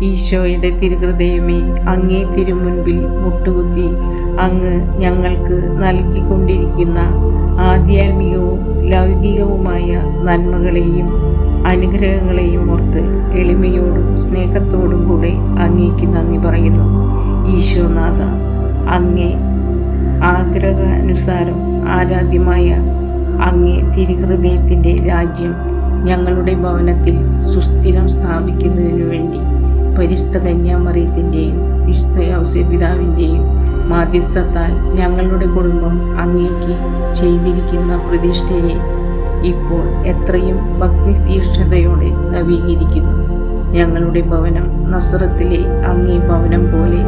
ഈശോയുടെ തിരുഹൃദയമേ, അങ്ങേ തിരുമുൻപിൽ മുട്ടുകുത്തി അങ്ങ് ഞങ്ങൾക്ക് നൽകിക്കൊണ്ടിരിക്കുന്ന ആധ്യാത്മികവും ലൗകികവുമായ നന്മകളെയും അനുഗ്രഹങ്ങളെയും ഓർത്ത് എളിമയോടും സ്നേഹത്തോടും കൂടെ അങ്ങേക്ക് നന്ദി പറയുന്നു. ഈശോനാഥ, അങ്ങേ ആഗ്രഹാനുസാരം ആരാധ്യമായ അങ്ങേ തിരുഹൃദയത്തിൻ്റെ രാജ്യം ഞങ്ങളുടെ ഭവനത്തിൽ സുസ്ഥിരം സ്ഥാപിക്കുന്നതിനു വേണ്ടി പരിശുദ്ധ കന്യാമറിയത്തിൻ്റെയും വിശുദ്ധ ഔസേപിതാവിൻ്റെയും മാധ്യസ്ഥത്താൽ ഞങ്ങളുടെ കുടുംബം അങ്ങേക്ക് ചെയ്തിരിക്കുന്ന പ്രതിഷ്ഠയെ ഇപ്പോൾ എത്രയും ഭക്തിതീക്ഷ്ണതയോടെ നവീകരിക്കുന്നു. ഞങ്ങളുടെ ഭവനം നസ്രത്തിലെ അങ്ങേ ഭവനം പോലെ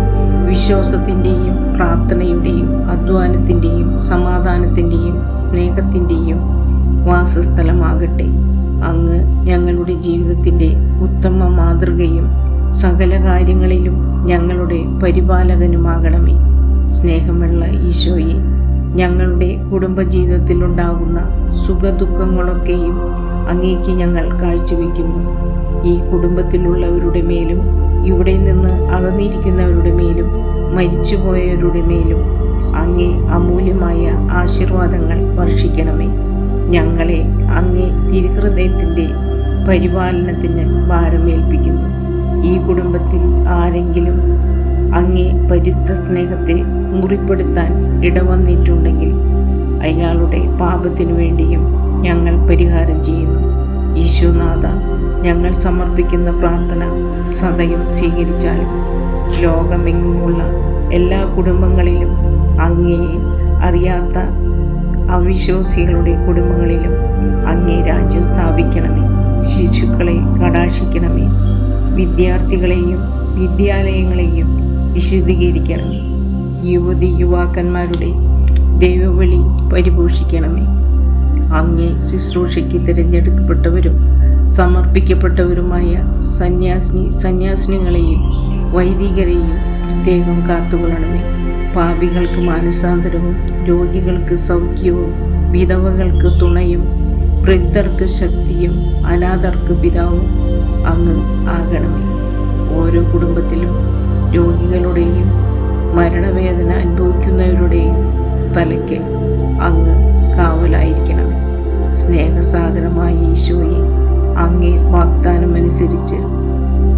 വിശ്വാസത്തിൻ്റെയും പ്രാർത്ഥനയുടെയും അധ്വാനത്തിൻ്റെയും സമാധാനത്തിൻ്റെയും സ്നേഹത്തിൻ്റെയും വാസസ്ഥലമാകട്ടെ. അങ്ങ് ഞങ്ങളുടെ ജീവിതത്തിൻ്റെ ഉത്തമ മാതൃകയും സകല കാര്യങ്ങളിലും ഞങ്ങളുടെ പരിപാലകനുമാകണമേ. സ്നേഹമുള്ള ഈശോയെ, ഞങ്ങളുടെ കുടുംബജീവിതത്തിലുണ്ടാകുന്ന സുഖദുഃഖങ്ങളൊക്കെയും അങ്ങേക്ക് ഞങ്ങൾ കാഴ്ചവെക്കുന്നു. ഈ കുടുംബത്തിലുള്ളവരുടെ മേലും ഇവിടെ നിന്ന് അകന്നിരിക്കുന്നവരുടെ മേലും മരിച്ചുപോയവരുടെ മേലും അങ്ങേ അമൂല്യമായ ആശീർവാദങ്ങൾ വർഷിക്കണമേ. ഞങ്ങളെ അങ്ങേ തിരുഹൃദയത്തിൻ്റെ പരിപാലനത്തിന് ഭാരമേൽപ്പിക്കുന്നു. ഈ കുടുംബത്തിൽ ആരെങ്കിലും അങ്ങേ പരിശുദ്ധ സ്നേഹത്തെ മുറിപ്പെടുത്താൻ ഇടവന്നിട്ടുണ്ടെങ്കിൽ അയാളുടെ പാപത്തിനു വേണ്ടിയും ഞങ്ങൾ പരിഹാരം ചെയ്യുന്നു. ഈശോനാഥ, ഞങ്ങൾ സമർപ്പിക്കുന്ന പ്രാർത്ഥന സദയം സ്വീകരിച്ചാലും ലോകമെങ്ങുമുള്ള എല്ലാ കുടുംബങ്ങളിലും അങ്ങയെ അറിയാത്ത അവിശ്വാസികളുടെ കുടുംബങ്ങളിലും അങ്ങേ രാജ്യം സ്ഥാപിക്കണമേ. ശിശുക്കളെ കടാക്ഷിക്കണമേ. വിദ്യാർത്ഥികളെയും വിദ്യാലയങ്ങളെയും വിശുദ്ധീകരിക്കണമേ. യുവാക്കന്മാരുടെ ദൈവവിളി പരിപോഷിക്കണമേ. അങ്ങേ ശുശ്രൂഷയ്ക്ക് തിരഞ്ഞെടുക്കപ്പെട്ടവരും സമർപ്പിക്കപ്പെട്ടവരുമായ സന്യാസിനികളെയും വൈദികരെയും പ്രത്യേകം കാത്തുകൊള്ളണമേ. പാപികൾക്ക് മാനസാന്തരവും രോഗികൾക്ക് സൗഖ്യവും വിധവകൾക്ക് തുണയും വൃദ്ധർക്ക് ശക്തിയും അനാഥർക്ക് പിതാവും അങ്ങ് ആകണമേ. ഓരോ കുടുംബത്തിലും രോഗികളുടെയും മരണവേദന അനുഭവിക്കുന്നവരുടെയും തലയ്ക്കൽ അങ്ങ് കാവലായിരിക്കണമേ. സ്നേഹസാഗരമായ ഈശോയെ, അങ്ങേ വാഗ്ദാനമനുസരിച്ച്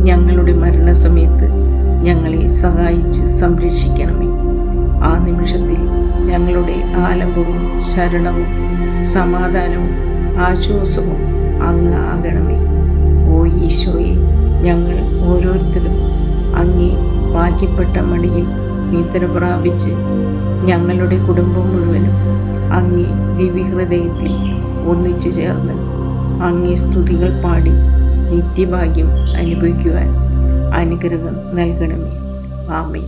ഞങ്ങളുടെ മരണസമയത്ത് ഞങ്ങളെ സഹായിച്ച് സംരക്ഷിക്കണമേ. ആ നിമിഷത്തിൽ ഞങ്ങളുടെ ആലംബവും ശരണവും സമാധാനവും ആശ്വാസവും അങ്ങ് ആകണമേ. ഓ ഈശോയെ, ഞങ്ങൾ ഓരോരുത്തരും അങ്ങേ ഭാഗ്യപ്പെട്ട മടിയിൽ നിദ്ര പ്രാപിച്ച് ഞങ്ങളുടെ കുടുംബം മുഴുവനും അങ്ങേ ദിവ്യഹൃദയത്തിൽ ഒന്നിച്ചു ചേർന്ന് അങ്ങേ സ്തുതികൾ പാടി നിത്യഭാഗ്യം അനുഭവിക്കുവാൻ അനുഗ്രഹം നൽകണമേ. ആമേൻ.